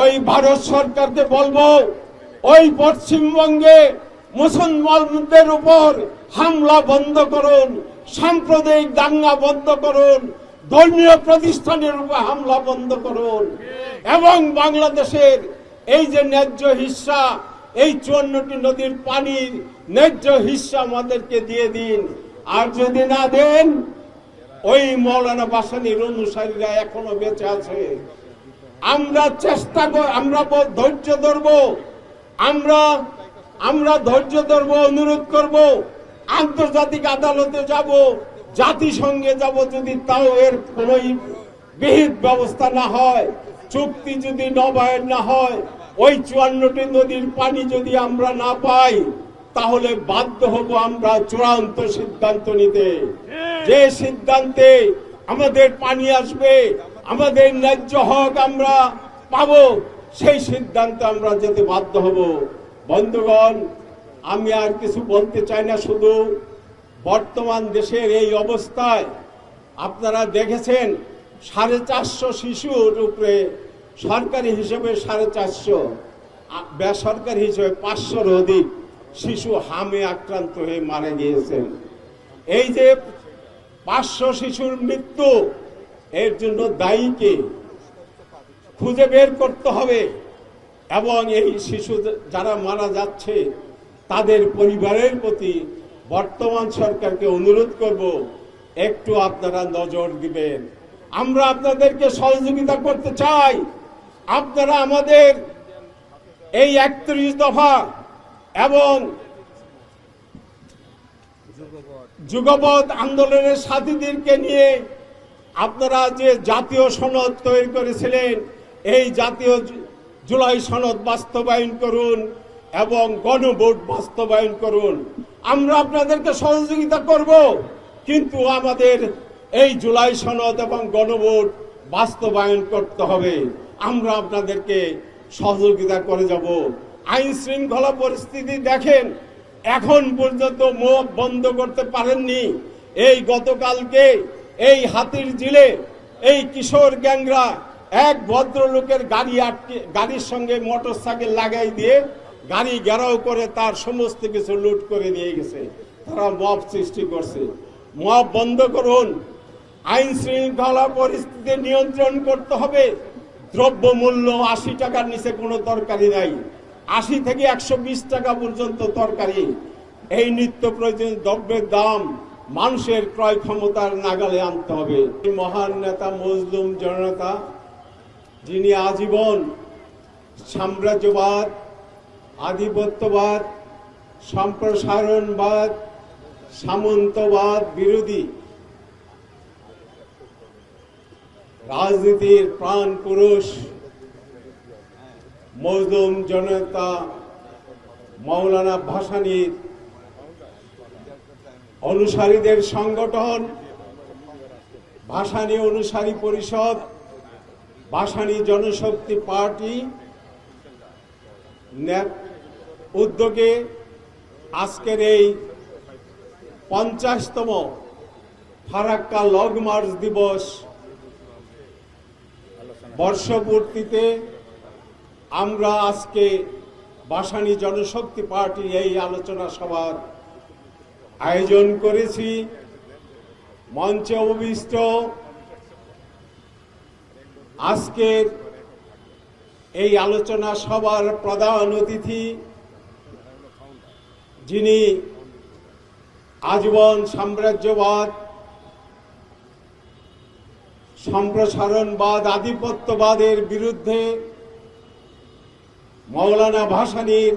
ওই ভারত সরকারকে বলবো, ওই পশ্চিমবঙ্গে মুসলমানদের উপর হামলা বন্ধ করুন, সাম্প্রদায়িক দাঙ্গা বন্ধ করুন, ধর্মীয় প্রতিষ্ঠানের উপর হামলা বন্ধ করুন, এবং বাংলাদেশের এই যে ন্যায্য হিস্সা, এই 54টি নদীর পানির ন্যায্য হিস্সা আমাদেরকে দিয়ে দিন। আর যদি না দেন, ওই মৌলানা ভাসানীর অনুসারীরা এখনো বেঁচে আছে। আমরা চেষ্টা করব, আমরা ধৈর্য ধরব, আমরা ধৈর্য ধরব, অনুরোধ করব, আন্তর্জাতিক আদালতে যাব, জাতিসংঘে যাব, যদি তাও এর কোন বিহিত ব্যবস্থা না হয়, চুক্তি যদি নবায়ন না হয়, ওই 54টি নদীর পানি যদি আমরা না পাই, তাহলে বাধ্য হব আমরা চূড়ান্ত সিদ্ধান্ত নিতে। যে সিদ্ধান্তে আমাদের পানি আসবে, আমাদের ন্যায্য হক আমরা পাবো, সেই সিদ্ধান্তে আমরা যেতে বাধ্য হব। বন্ধুগণ, আমি আর কিছু বলতে চাই না, শুধু বর্তমান দেশের এই অবস্থায় আপনারা দেখেছেন 450 শিশুর উপরে, সরকারি হিসেবে 450, বেসরকারি হিসেবে 500-র অধিক শিশু হামে আক্রান্ত হয়ে মারা গিয়েছেন। এই যে 500 শিশুর মৃত্যু, এর জন্য দায়ীকে খুঁজে বের করতে হবে, এবং এই শিশু যারা মারা যাচ্ছে তাদের পরিবারের প্রতি বর্তমান সরকারকে অনুরোধ করব, একটু আপনারা নজর দিবেন। আমরা আপনাদেরকে সহযোগিতা করতে চাই। আপনারা আমাদের এই 31 দফা এবং যুগপৎ আন্দোলনের সাথীদেরকে নিয়ে আপনারা যে জাতীয় সনদ তৈরি করেছিলেন, এই জাতীয় জুলাই সনদ বাস্তবায়ন করুন এবং গণভোট বাস্তবায়ন করুন। আমরা আপনাদেরকে সহযোগিতা করব, কিন্তু আমাদের এই জুলাই সনদ এবং গণভোট বাস্তবায়ন করতে হবে। আমরা আপনাদেরকে সহযোগিতা করে যাব। আইন শৃঙ্খলা পরিস্থিতি দেখেন, এখন পর্যন্ত মুখ বন্ধ করতে পারেননি। এই গতকালকে এই হাতিরঝিলে এই কিশোর গ্যাংরা এক ভদ্রলোকের গাড়ির সঙ্গে মোটরসাইকেল লাগাই দিয়ে গাড়ি ঘেরাও করে তার সমস্ত কিছু লুট করে নিয়ে গেছে। তারা মব সৃষ্টি করছে। মব বন্ধ করুন। আইন শৃঙ্খলা পরিস্থিতি নিয়ন্ত্রণ করতে হবে। দ্রব্যমূল্য 80 টাকার নিচে কোনো তরকারি নাই, 80 থেকে 120 টাকা পর্যন্ত তরকারি। এই নিত্য প্রয়োজনীয় দ্রব্যের দাম মানুষের ক্রয় ক্ষমতার নাগালে আনতে হবে। মহান নেতা মজলুম জনতা, যিনি আজীবন সাম্রাজ্যবাদ, আধিপত্যবাদ, সম্প্রসারণবাদ, সামন্তবাদ বিরোধী রাজনীতির প্রাণ পুরুষ মজলুম জনতা মৌলানা ভাসানীর অনুসারীদের সংগঠন ভাসানী অনুসারী পরিষদ, ভাসানী জনশক্তি পার্টি উদ্যোগে আজকের এই 50তম ফারাক্কা লং মার্চ দিবস বর্ষপূর্তিতে আমরা আজকে ভাসানী জনশক্তি পার্টির এই আলোচনা সভার আয়োজন করেছি। মঞ্চে উপবিষ্ট আজকের এই আলোচনা সভার প্রধান অতিথি, যিনি আজীবন সাম্রাজ্যবাদ, সম্প্রসারণবাদ, আধিপত্যবাদের বিরুদ্ধে মৌলানা ভাসানীর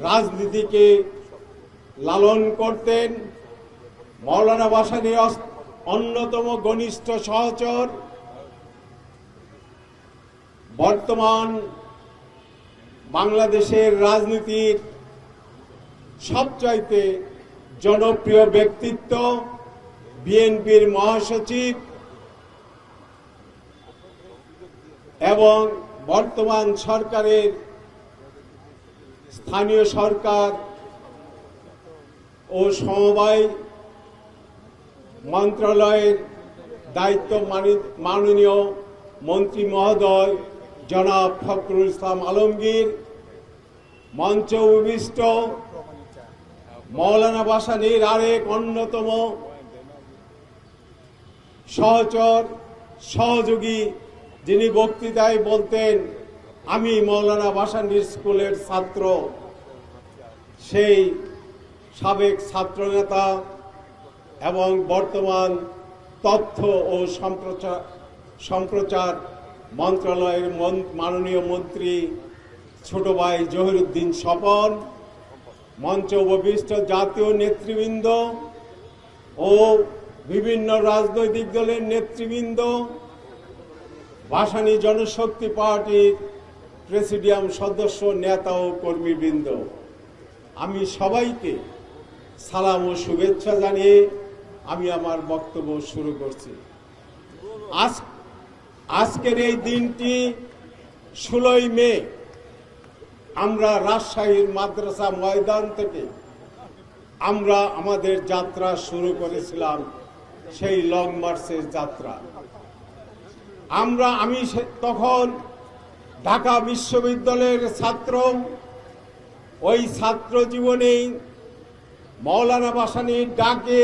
রাজনীতিকে লালন করতেন। মৌলানা ভাসানীর অন্যতম ঘনিষ্ঠ সহচর, বর্তমান বাংলাদেশের রাজনীতির সবচাইতে জনপ্রিয় ব্যক্তিত্ব, বিএনপির মহাসচিব এবং বর্তমান সরকারের স্থানীয় সরকার ও সমবায় মন্ত্রণালয়ের দায়িত্ব মাননীয় মন্ত্রী মহোদয় জনাব ফখরুল ইসলাম আলমগীর, মঞ্চ উপবিষ্ট মৌলানা ভাসানীর আরেক অন্যতম সহচর সহযোগী, যিনি বক্তৃতায় বলতেন আমি মৌলানা ভাসানীর স্কুলের ছাত্র, সেই সাবেক ছাত্রনেতা এবং বর্তমান তথ্য ও সম্প্রচার মন্ত্রণালয়ের মাননীয় মন্ত্রী ছোট ভাই জহিরুদ্দিন স্বপন, মঞ্চ উপবিষ্ট জাতীয় নেতৃবৃন্দ ও বিভিন্ন রাজনৈতিক দলের নেতৃবৃন্দ, ভাসানী জনশক্তি পার্টির প্রেসিডিয়াম সদস্য, নেতা ও কর্মীবৃন্দ, আমি সবাইকে সালাম ও শুভেচ্ছা জানিয়ে আমি আমার বক্তব্য শুরু করছি। আজকের এই দিনটি 16ই মে আমরা রাজশাহীর মাদ্রাসা ময়দান থেকে আমরা আমাদের যাত্রা শুরু করেছিলাম, সেই লং মার্চের যাত্রা। আমি তখন ঢাকা বিশ্ববিদ্যালয়ের ছাত্র। ওই ছাত্র জীবনেই মৌলানা ভাসানীর ডাকে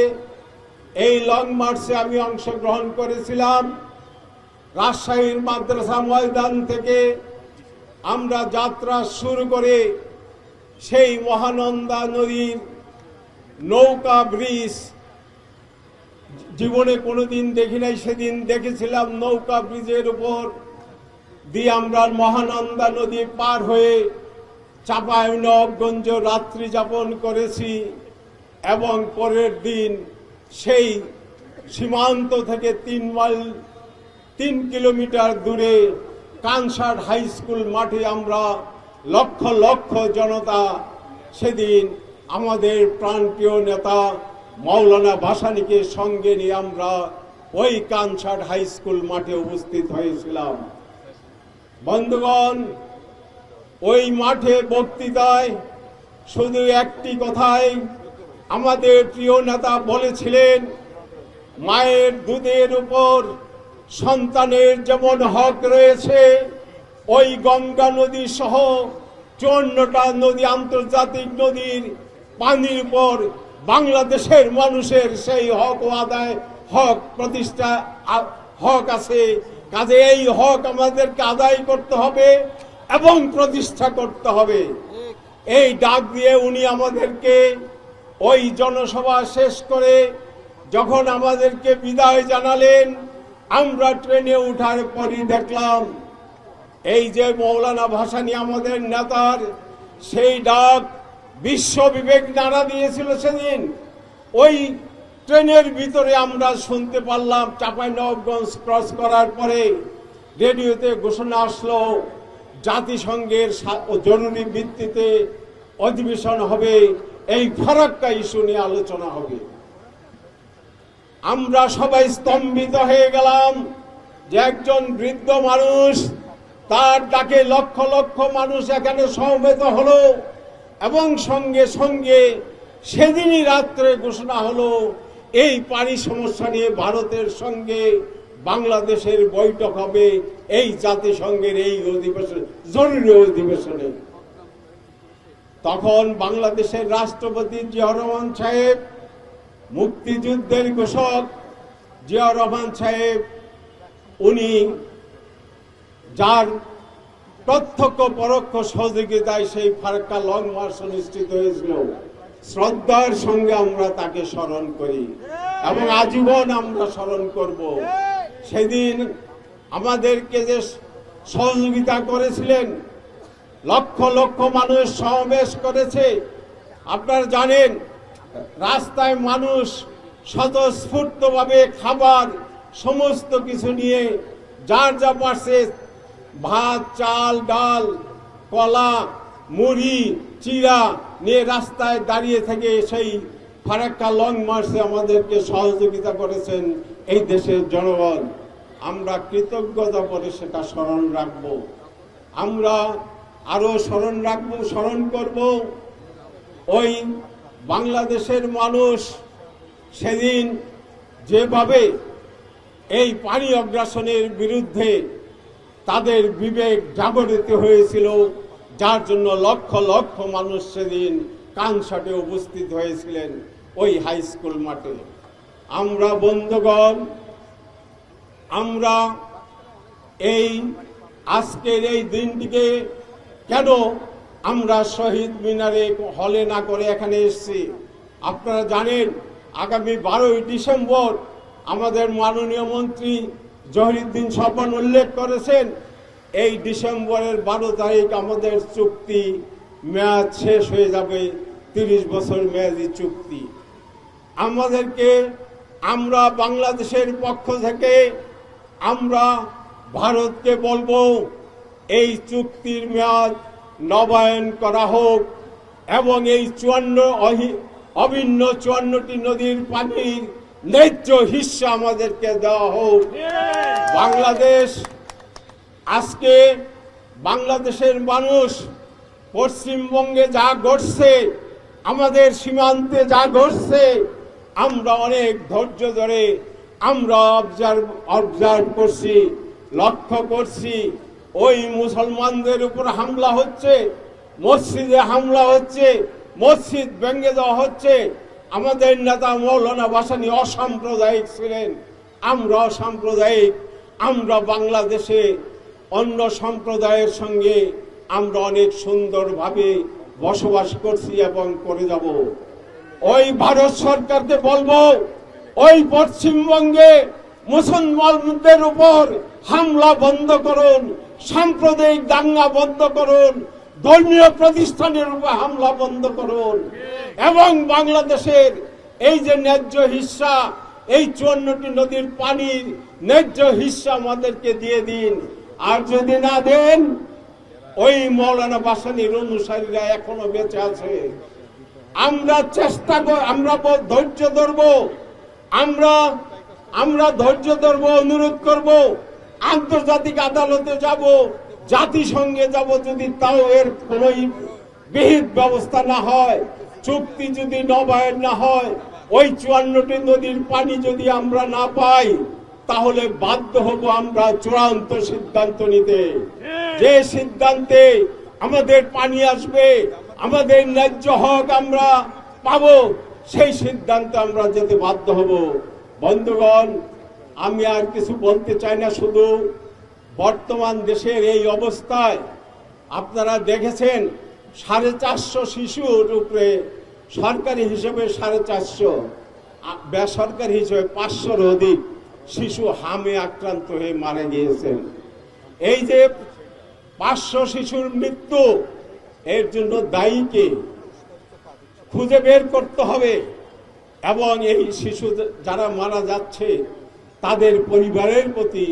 এই লং মার্চে আমি অংশগ্রহণ করেছিলাম। রাজশাহীর মাদ্রাসা ময়দান থেকে আমরা যাত্রা শুরু করে সেই মহানন্দা নদীর নৌকা ব্রিজ, জীবনে কোনোদিন দেখি নাই, সেদিন দেখেছিলাম নৌকা ব্রিজের উপর দিয়ে আমরা মহানন্দা নদী পার হয়ে চাঁপাইনবাবগঞ্জ রাত্রি যাপন করেছি এবং পরের দিন সেই সীমান্ত থেকে 3 কিলোমিটার দূরে কানসার হাই স্কুল মাঠে আমরা লক্ষ লক্ষ জনতা সেদিন আমাদের প্রাণপ্রিয় নেতা মৌলানা ভাসানীকে সঙ্গে নিয়ে আমরা ওই কানসার হাই স্কুল মাঠে উপস্থিত হয়েছিলাম। বন্ধুগণ, ওই মাঠে বক্তৃতায় শুধু একটি কথাই আমাদের প্রিয় নেতা বলেছিলেন, মায়ের দুধের উপর সন্তানের যেমন হক রয়েছে, ওই গঙ্গা নদী সহ 54টা নদী, আন্তর্জাতিক নদীর পানির উপর বাংলাদেশের মানুষের সেই হক ও আদায়, হক প্রতিষ্ঠা হক আছে। কাজে এই হক আমাদেরকে আদায় করতে হবে এবং প্রতিষ্ঠা করতে হবে। এই ডাক দিয়ে উনি আমাদেরকে ওই জনসভা শেষ করে যখন আমাদেরকে বিদায় জানালেন, আমরা ট্রেনে উঠার পরই দেখলাম এই যে মৌলানা ভাসানী আমাদের নেতার সেই ডাক বিশ্ব বিবেক নাড়া দিয়েছিল সেদিন, ওই ট্রেনের ভিতরে আমরা শুনতে পারলাম চাঁপাইনবাবগঞ্জ ক্রস করার পরে রেডিওতে ঘোষণা আসলো জাতিসংঘের জরুরি ভিত্তিতে অধিবেশন হবে, এই ফারাক্কা ইস্যু নিয়ে আলোচনা হবে। আমরা সবাই স্তম্ভিত হয়ে গেলাম যে একজন বৃদ্ধ মানুষ, তার ডাকে লক্ষ লক্ষ মানুষ এখানে সমবেত হলো এবং সঙ্গে সঙ্গে সেদিনই রাত্রে ঘোষণা হলো এই পানি সমস্যা নিয়ে ভারতের সঙ্গে বাংলাদেশের বৈঠক হবে এই জাতিসংঘের এই অধিবেশন, জরুরি অধিবেশনে। তখন বাংলাদেশের রাষ্ট্রপতি জিয়াউর রহমান সাহেব, মুক্তিযুদ্ধের ঘোষক জিয়াউর রহমান সাহেব, উনি যার প্রত্যক্ষ পরোক্ষ সহযোগিতায় সেই ফারাক্কা লং মার্চ অনুষ্ঠিত হয়েছিল, শ্রদ্ধার সঙ্গে আমরা তাকে স্মরণ করি এবং আজীবন আমরা স্মরণ করব। সেদিন আমাদেরকে যে সহযোগিতা করেছিলেন, লক্ষ লক্ষ মানুষ সমাবেশ করেছে। আপনারা জানেন রাস্তায় মানুষ স্বতঃস্ফূর্তভাবে খাবার সমস্ত কিছু নিয়ে যার যা পারছে, ভাত, চাল, ডাল, কলা, মুড়ি, চিড়া নিয়ে রাস্তায় দাঁড়িয়ে থেকে সেই ফারাক্কা লং মার্চে আমাদেরকে সহযোগিতা করেছেন এই দেশের জনগণ। আমরা কৃতজ্ঞতা করে সেটা স্মরণ রাখব। আমরা আরো স্মরণ করব ওই বাংলাদেশের মানুষ সেদিন যেভাবে এই পানি অগ্রাসনের বিরুদ্ধে তাদের বিবেক জাগরিত হয়েছিল, যার জন্য লক্ষ লক্ষ মানুষ সেদিন কানসাটে উপস্থিত হয়েছিলেন ওই হাই স্কুল মাঠে। আমরা বন্ধুগণ, আমরা এই আজকের এই দিনটিকে কেন আমরা শহীদ মিনারে হলে না করে এখানে এসেছি? আপনারা জানেন, আগামী 12ই ডিসেম্বর আমাদের মাননীয় মন্ত্রী জহিরুদ্দিন স্বপন উল্লেখ করেছেন, এই ডিসেম্বরের 12 তারিখ আমাদের চুক্তি মেয়াদ শেষ হয়ে যাবে, 30 বছর মেয়াদী চুক্তি। আমরা বাংলাদেশের পক্ষ থেকে আমরা ভারতকে বলবো এই চুক্তির মেয়াদ নবায়ন করা হোক এবং এই অভিন্ন 54টি নদীর পানির ন্যায্য হিস্সা আমাদেরকে দেওয়া হোক। আজকে বাংলাদেশের মানুষ পশ্চিমবঙ্গে যা ঘটছে, আমাদের সীমান্তে যা ঘটছে, আমরা অনেক ধৈর্য ধরে আমরা অবজার্ভ করছি, লক্ষ্য করছি। ওই মুসলমানদের উপর হামলা হচ্ছে, মসজিদে হামলা হচ্ছে, মসজিদ ভেঙে দেওয়া হচ্ছে। আমাদের নেতা মৌলানা ভাসানী অসাম্প্রদায়িক ছিলেন, আমরা অসাম্প্রদায়িক। আমরা বাংলাদেশে অন্য সম্প্রদায়ের সঙ্গে আমরা অনেক সুন্দরভাবে বসবাস করছি এবং করে যাব। ওই ভারত সরকারকে বলবো, ওই পশ্চিমবঙ্গে মুসলমানদের উপর হামলা বন্ধ করুন, সাম্প্রদায়িক দাঙ্গা বন্ধ করুন, ধর্মীয় প্রতিষ্ঠানের উপর হামলা বন্ধ করুন এবং বাংলাদেশের এই যে ন্যায্য হিস্সা, এই 54টি নদীর পানির ন্যায্য হিস্সা আমাদেরকে দিয়ে দিন। আর যদি না দেন, ওই মৌলানা ভাসানীর অনুসারীরা এখনো বেঁচে আছে। আমরা ধৈর্য ধরব, আমরা ধৈর্য ধরব, অনুরোধ করব, আন্তর্জাতিক আদালতে যাব, জাতিসংঘে যাব, যদি তাও এর কোন বিহিত ব্যবস্থা না হয়, চুক্তি যদি নবায়ন না হয়, ওই 54টি নদীর পানি যদি আমরা না পাই, তাহলে বাধ্য হব আমরা চূড়ান্ত সিদ্ধান্ত নিতে। যে সিদ্ধান্তে আমাদের পানি আসবে, আমাদের ন্যায্য হক আমরা পাবো, সেই সিদ্ধান্তে আমরা যেতে বাধ্য হব। বন্ধুগণ, আমি আর কিছু বলতে চাই না, শুধু বর্তমান দেশের এই অবস্থায় আপনারা দেখেছেন 450 শিশুর উপরে, সরকারি হিসেবে 450, বেসরকারি হিসেবে 500-র অধিক শিশু হামে আক্রান্ত হয়ে মারা গিয়েছেন। এই যে 500 শিশুর মৃত্যু, এর জন্য দায়ীকে খুঁজে বের করতে হবে এবং এই শিশু যারা মারা যাচ্ছে তাদের পরিবারের প্রতি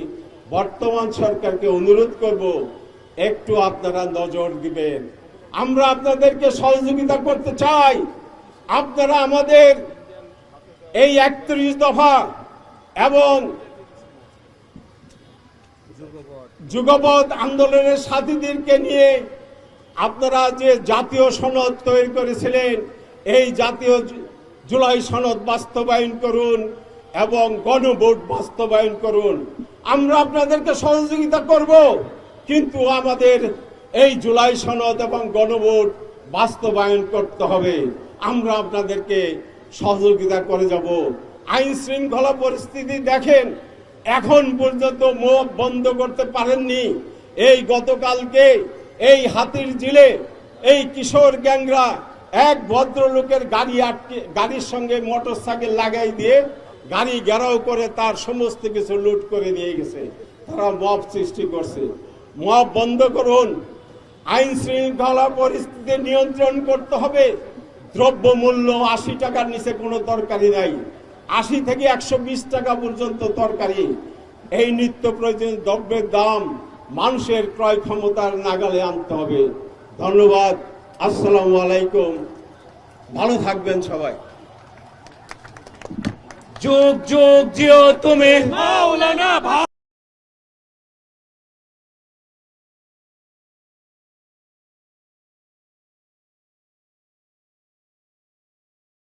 বর্তমান সরকারকে অনুরোধ করব, একটু আপনারা নজর দিবেন। আমরা আপনাদেরকে সহযোগিতা করতে চাই। আপনারা আমাদের এই 31 দফা এবং যুগপৎ আন্দোলনের সাথীদেরকে নিয়ে আপনারা যে জাতীয় সনদ তৈরি করেছিলেন, এই জাতীয় জুলাই সনদ বাস্তবায়ন করুন এবং গণভোট বাস্তবায়ন করুন। আমরা আপনাদেরকে সহযোগিতা করব, কিন্তু আমাদের এই জুলাই সনদ এবং গণভোট বাস্তবায়ন করতে হবে। আমরা আপনাদেরকে সহযোগিতা করে যাব। আইন শৃঙ্খলা পরিস্থিতি দেখেন, এখন পর্যন্ত মুখ বন্ধ করতে পারেননি। এই গতকালকে এই হাতিরঝিলে এই কিশোর গ্যাংরা এক ভদ্রলোকের গাড়ির সঙ্গে মোটরসাইকেল লাগাই দিয়ে গাড়ি ঘেরাও করে তার সমস্ত কিছু লুট করে নিয়ে গেছে। তারা মব সৃষ্টি করছে। মব বন্ধ করুন। আইন শৃঙ্খলা পরিস্থিতি নিয়ন্ত্রণ করতে হবে। দ্রব্যমূল্য 80 টাকার নিচে কোনো তরকারি নাই, 80 থেকে 120 টাকা পর্যন্ত তরকারি। এই নিত্য প্রয়োজনীয় দ্রব্যের দাম মানুষের ক্রয় ক্ষমতার নাগালে আনতে হবে। ধন্যবাদ। আসসালামু আলাইকুম। ভালো থাকবেন সবাই। যুগ যুগ জিও তুমি মাওলানা।